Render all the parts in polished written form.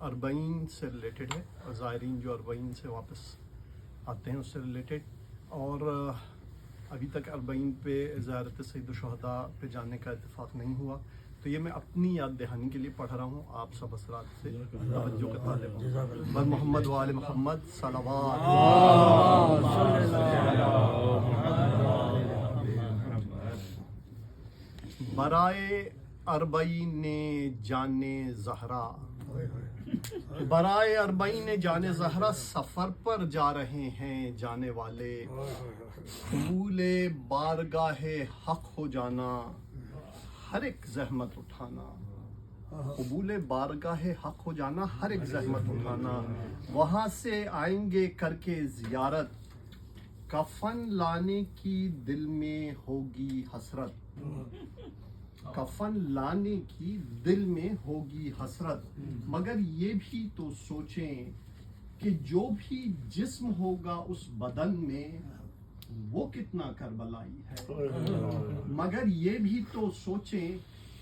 اربعین سے ریلیٹڈ ہے، زائرین جو اربعین سے واپس آتے ہیں اس سے ریلیٹڈ، اور ابھی تک اربعین پہ زیارت سید الشہداء پہ جانے کا اتفاق نہیں ہوا، تو یہ میں اپنی یاد دہانی کے لیے پڑھ رہا ہوں، آپ سب حضرات سے توجہ کا طالب ہوں۔ بر محمد و آل محمد صلوات۔ برائے اربعین جانے زہرا، برائے اربعین جانے زہرا سفر پر جا رہے ہیں جانے والے، قبول بارگاہ حق ہو جانا ہر ایک زحمت اٹھانا، قبول بارگاہ حق ہو جانا ہر ایک زحمت اٹھانا، وہاں سے آئیں گے کر کے زیارت، کفن لانے کی دل میں ہوگی حسرت، کفن لانے کی دل میں ہوگی حسرت، مگر یہ بھی تو سوچیں کہ جو بھی جسم ہوگا اس بدن میں وہ کتنا کربلائی ہے، مگر یہ بھی تو سوچیں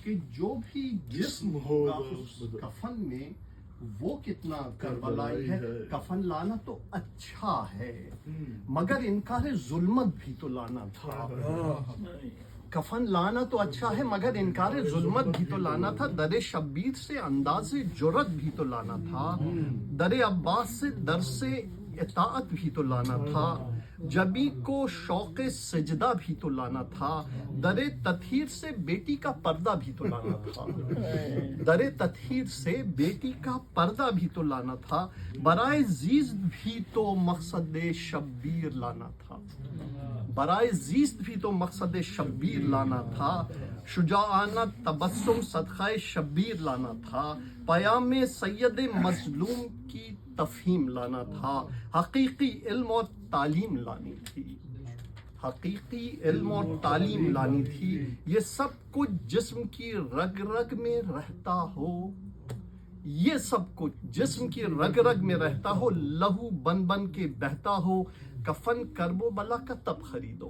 کہ جو بھی جسم ہوگا اس کفن میں وہ کتنا کربلائی ہے، کفن لانا تو اچھا ہے مگر انکار ظلمت بھی تو لانا تھا، کفن لانا تو اچھا ہے مگر انکار ظلمت بھی تو لانا تھا، در شبیر سے انداز جرت بھی تو لانا تھا، در عباس سے درس اطاعت بھی تو لانا تھا، جبی کو شوق سجدہ بھی تو لانا تھا، در تطہیر سے بیٹی کا پردہ بھی تو لانا تھا، در تطہیر سے بیٹی کا پردہ بھی تو لانا تھا، برائے زیست بھی تو مقصد شبیر لانا تھا، برائے زیست بھی تو مقصد شبیر لانا تھا، شجاعانہ تبسم صدقہ شبیر لانا تھا، پیام سید مظلوم کی تفہیم لانا تھا، حقیقی علم اور تعلیم لانی تھی، حقیقی علم اور تعلیم لانی تھی، یہ سب کچھ جسم کی رگ رگ میں رہتا ہو، یہ سب کچھ جسم کی رگ رگ میں رہتا ہو، لہو بن بن کے بہتا ہو، کفن کرب و بلا کا تب خریدو،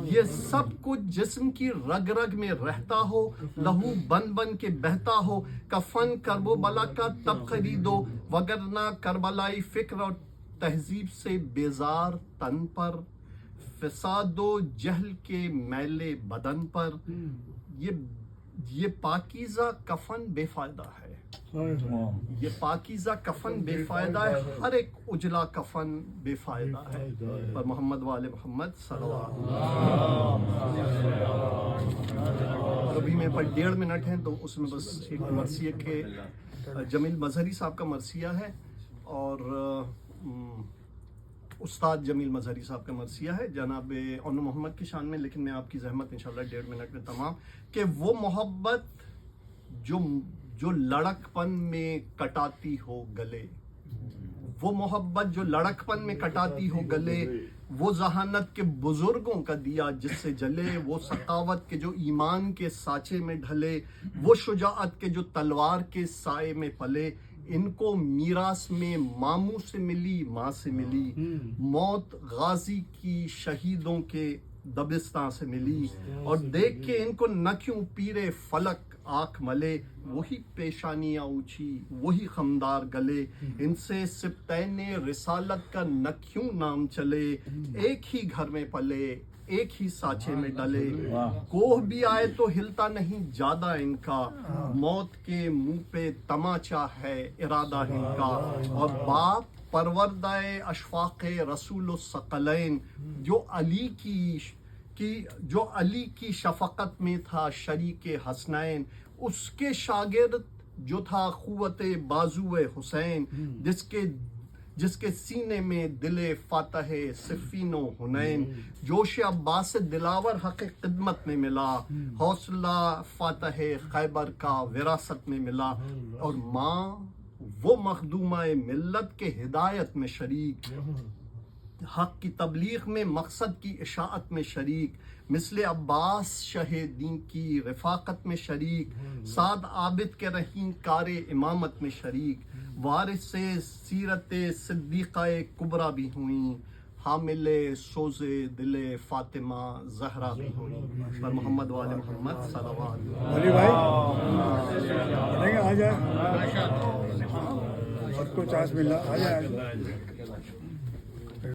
یہ سب کچھ جسم کی رگ رگ میں رہتا ہو، لہو بن بن کے بہتا ہو، کفن کرب و بلا کا تب خریدو، وگرنہ کربلائی فکر اور تہذیب سے بیزار تن پر، فساد و جہل کے میلے بدن پر، یہ پاکیزہ کفن بے فائدہ ہے، یہ پاکیزہ کفن بے فائدہ ہے، ہر ایک اجلا کفن بے فائدہ ہے، پر محمد و آل محمد صلوات۔ ابھی میرے پاس 1.5 منٹ ہیں تو اس میں بس ایک مرثیہ کے جمیل مظہری صاحب کا مرثیہ ہے، اور استاد جمیل مظہری صاحب کا مرثیہ ہے جناب اون محمد کی شان میں، لیکن میں آپ کی زحمت انشاءاللہ 1.5 منٹ میں تمام، کہ وہ محبت جو لڑکپن میں کٹاتی ہو گلے، وہ محبت جو لڑکپن میں کٹاتی ہو گلے، وہ ذہانت کے بزرگوں کا دیا جس سے جلے، وہ سخاوت کے جو ایمان کے سانچے میں ڈھلے، وہ شجاعت کے جو تلوار کے سائے میں پلے، ان کو میراث میں ماموں سے ملی ماں سے ملی، موت غازی کی شہیدوں کے دبستان سے ملی، اور دیکھ کے ان کو نہ کیوں پیرے فلک آنکھ ملے، وہی پیشانیاں اونچی وہی خمدار گلے، ان سے سبتین رسالت کا نہ کیوں نام چلے، ایک ہی گھر میں پلے ایک ہی سانچے میں ڈلے، کوہ بھی آئے تو ہلتا نہیں جادہ ان کا، موت کے منہ پہ تماچا ہے ارادہ ان کا، اور باپ پروردہ اشفاق رسول الثقلین، جو علی کی شفقت میں تھا شریک حسنین، اس کے شاگرد جو تھا قوت بازو حسین، جس کے سینے میں دل فاتح صفین و حنین، جوش عباس دلاور حق خدمت میں ملا، حوصلہ فاتح خیبر کا وراثت میں ملا، اور ماں وہ مخدومہ ملت کے ہدایت میں شریک، حق کی تبلیغ میں مقصد کی اشاعت میں شریک، مثل عباس شہ دین کی رفاقت میں شریک، سعد عابد کے رحیم کار امامت میں شریک، وارث سے سیرت صدیقہ کبریٰ بھی ہوئیں، حامل سوز دل فاطمہ زہرا بھی ہوئی پر محمد وال محمد صلوات. علی بھائی آ جائے اور کو چانس ملا آ جائے.